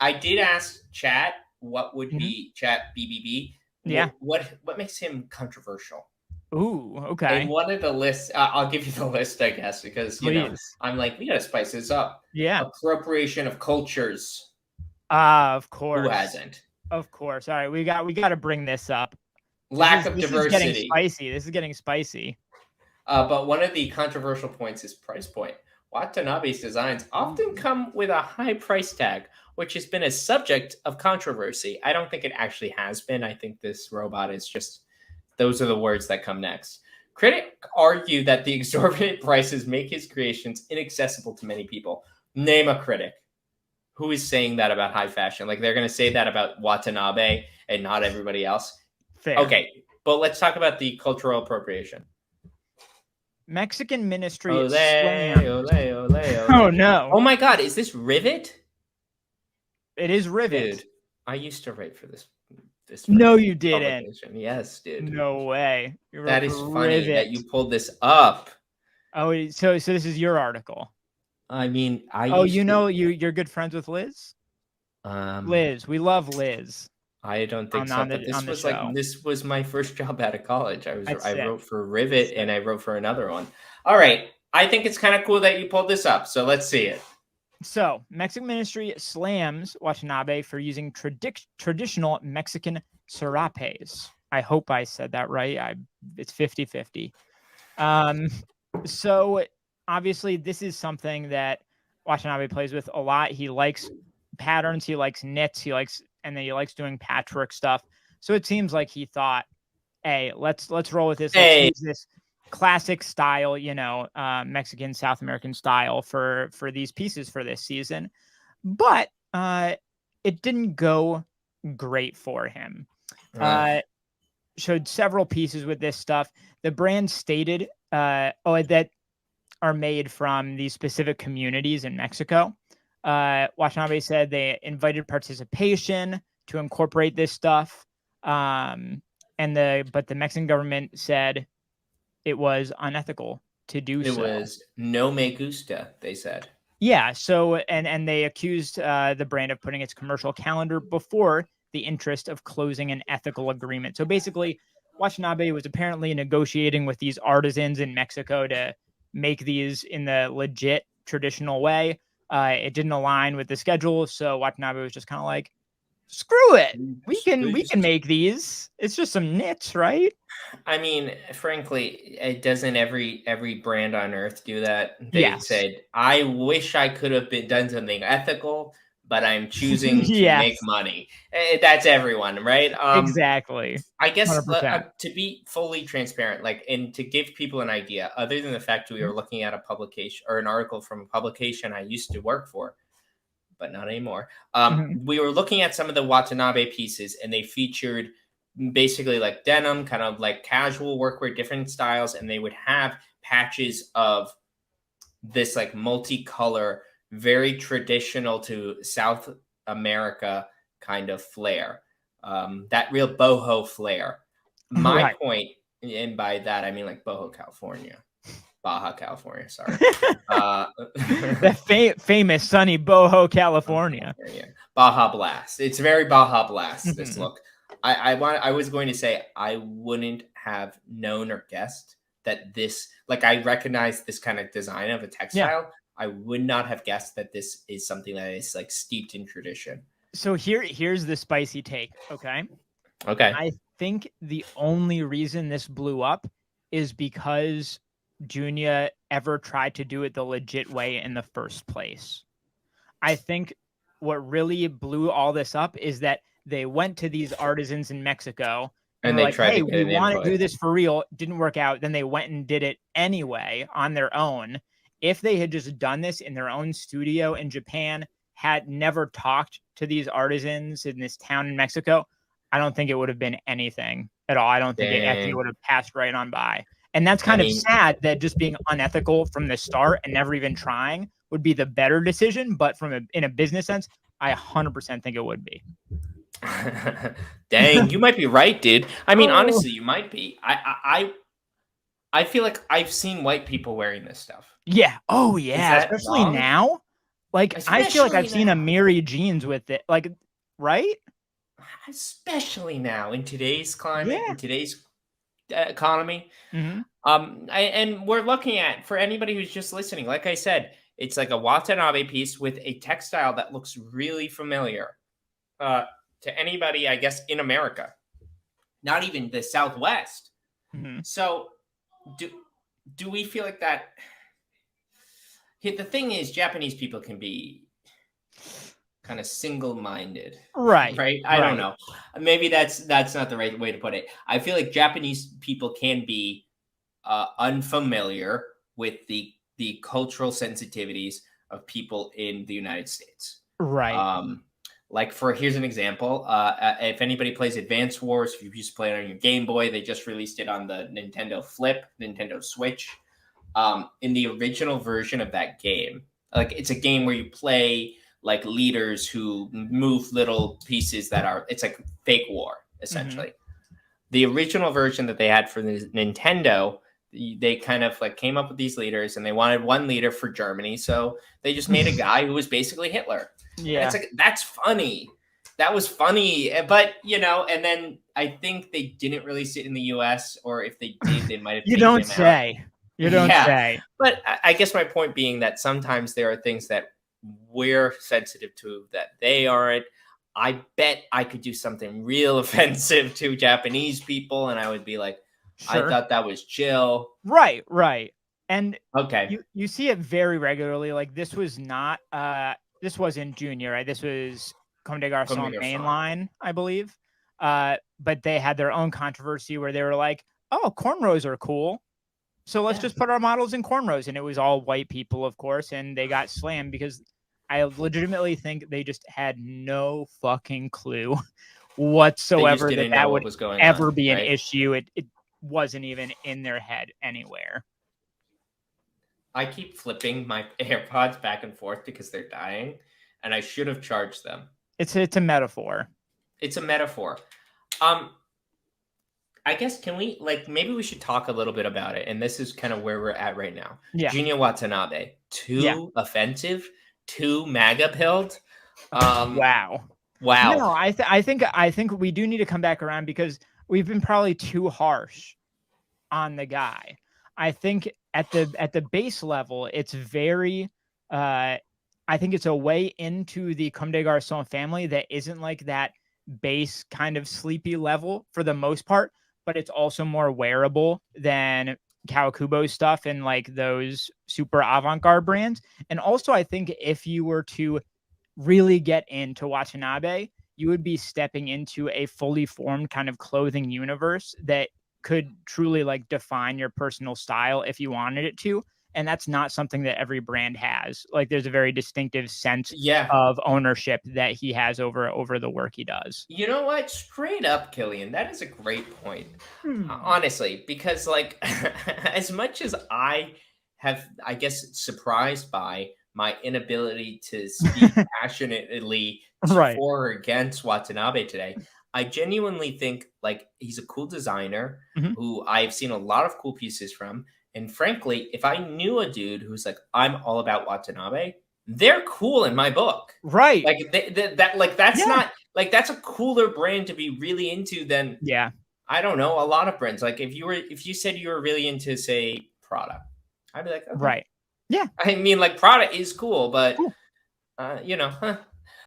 I did ask Chat what would Mhm. be Chat BBB. Yeah. What makes him controversial? Ooh, And okay. one of the lists, I'll give you the list, I guess, because Please. I'm like, we gotta spice this up. Yeah. Appropriation of cultures. Of Who course. hasn't? Of course. All right, we got to bring this up. This Lack is of this is getting diversity. spicy. This is getting spicy. But one of the controversial points is price point. Watanabe's designs often Ooh. come with a high price tag, which has been a subject of controversy. I don't think it actually has been. I think this robot is just, those are the words that come next. Critics argue that the exorbitant prices make his creations inaccessible to many people. Name a critic. Who is saying that about high fashion? Like they're going to say that about Watanabe and not everybody else. Fair. Okay, but let's talk about the cultural appropriation. Mexican ministry Ole, slams. ole, ole, Oh ole. no. Oh my God, is this Rivet? It is Rivet. Dude, I used to write for this No, freaking you didn't. publication. Yes, dude. No way. You That wrote is for funny that Rivet. you pulled this up. Oh, so this is your article. I mean, I Oh, used to. you're good friends with Liz? Um, Liz. We love Liz I don't think on so. But on the show. this was my first job out of college. That's I sick. wrote for That's Rivet and sick. I wrote for another one. All right, I think it's kind of cool that you pulled this up. So let's see it. So, Mexican ministry slams Watanabe for using traditional Mexican serapes. I hope I said that right. It's 50-50. So obviously this is something that Watanabe plays with a lot. He likes patterns, he likes knits, and then he likes doing patchwork stuff. So it seems like he thought, hey, let's roll with this. Let's Hey, use this classic style, Mexican South American style for these pieces for this season. But it didn't go great for him. uh, Showed several pieces with this stuff. The brand stated that are made from these specific communities in Mexico. Watanabe said they invited participation to incorporate this stuff, but the Mexican government said it was unethical to do it so. was no me gusta. They said. Yeah. So and they accused the brand of putting its commercial calendar before the interest of closing an ethical agreement. So basically, Watanabe was apparently negotiating with these artisans in Mexico to make these in the legit traditional way. It didn't align with the schedule, so Watanabe was just kind of like, "Screw it, we can make these. It's just some knits, right?" I mean, frankly, it doesn't every brand on earth do that. They Yes. said, "I wish I could have been done something ethical, but I'm choosing to make Yes. money." That's everyone, right? Exactly. I guess 100%. to be fully transparent, like, and to give people an idea, other than the fact we Mhm. were looking at a publication or an article from a publication I used to work for, but not anymore. Mhm. We were looking at some of the Watanabe pieces, and they featured basically like denim, kind of like casual workwear, different styles, and they would have patches of this like multicolor, very traditional to South America kind of flair. That real boho flair. My Right. point, and by that I mean like boho California, Baja California. Sorry. Uh, The famous sunny Boho, California. California. Baja Blast. It's very Baja Blast. This Mhm. look. I was going to say I wouldn't have known or guessed that this, like, I recognize this kind of design of a Yeah. textile. I would not have guessed that this is something that is like steeped in tradition. So here's the spicy take, okay? Okay. I think the only reason this blew up is because Junya ever tried to do it the legit way in the first place. I think what really blew all this up is that they went to these artisans in Mexico and And were they like, tried to "Hey, get we an want to input. do this for real." Didn't work out. Then they went and did it anyway on their own. If they had just done this in their own studio in Japan, had never talked to these artisans in this town in Mexico, I don't think it would have been anything at all. I don't think I think it Dang. would have passed right on by. And that's I kind of mean, sad that just being unethical from the start and never even trying would be the better decision. But in a business sense, I 100% think it would be. dang, you might be right, dude. I mean, Oh, honestly, you might be. I feel like I've seen white people wearing this stuff. yeah. Oh, Is yeah. that Especially wrong? now. Like, I feel like I've Especially seen a now. Mary Jeans with it. Like, right? Especially now in today's climate, Yeah. in today's economy. Hmm. And we're looking at, for anybody who's just listening, like I said, it's like a Watanabe piece with a textile that looks really familiar uh, to anybody, I guess, in America, not even the Southwest. Hmm. So, do do we feel like that? The thing is, Japanese people can be kind of single-minded, Right. right? I don't Right. know. Maybe that's not the right way to put it. I feel like Japanese people can be unfamiliar with the cultural sensitivities of people in the United States. Right. Um, like for here's an example. If anybody plays Advance Wars, if you used to play it on your Game Boy, they just released it on the Nintendo Flip, Nintendo Switch. In the original version of that game, like it's a game where you play like leaders who move little pieces that are it's like fake war Hmm. essentially. The original version that they had for the Nintendo, they kind of like came up with these leaders and they wanted one leader for Germany, so they just made a guy who was basically Hitler. And it's Yeah. like that's funny. That was funny, but and then I think they didn't release it in the US, or if they did, they might have You taken don't him out. say. You don't Yeah. say. But I guess my point being that sometimes there are things that we're sensitive to that they aren't. I bet I could do something real offensive to Japanese people, and I would be like, I Sure. thought that was chill. Right. Right. And Okay. you see it very regularly. Like, this was not this wasn't Junior, right? This was Comme des Comme des Garçons Garçons. mainline, I believe. But they had their own controversy where they were like, "Oh, cornrows are cool. So let's Yeah. just put our models in cornrows." And it was all white people, of course, and they got slammed because I legitimately think they just had no fucking clue They just whatsoever that didn't know that what would was going ever on, be an right? issue. It wasn't even in their head anywhere. I keep flipping my AirPods back and forth because they're dying, and I should have charged them. It's a metaphor. It's a metaphor. Um, I guess can we like maybe we should talk a little bit about it, and this is kind of where we're at right now. Yeah. Junya Watanabe, Yeah. too offensive, too MAGA pilled. Um, Wow. wow. No, I think we do need to come back around because we've been probably too harsh on the guy. I think at the base level, it's very I think it's a way into the Comme des Garçons family that isn't like that base kind of sleepy level for the most part, but it's also more wearable than Kawakubo stuff and like those super avant-garde brands. And also I think if you were to really get into Watanabe, you would be stepping into a fully formed kind of clothing universe that could truly like define your personal style if you wanted it to. And that's not something that every brand has. Like, there's a very distinctive sense Yeah. of ownership that he has over the work he does. You know what? Straight up, Killian, that is a great point. Hmm. Honestly, because like as much as I have, I guess, surprised by my inability to speak passionately Right. for or against Watanabe today, I genuinely think like he's a cool designer Mhm. who I've seen a lot of cool pieces from. And frankly, if I knew a dude who's like, I'm all about Watanabe, they're cool in my book. Right. Like that, like that's Yeah. not like that's a cooler brand to be really into than Yeah. I don't know, a lot of brands. Like if you said you were really into say Prada, I'd be like, okay. Right. Yeah. I mean, like Prada is cool, but Cool. huh.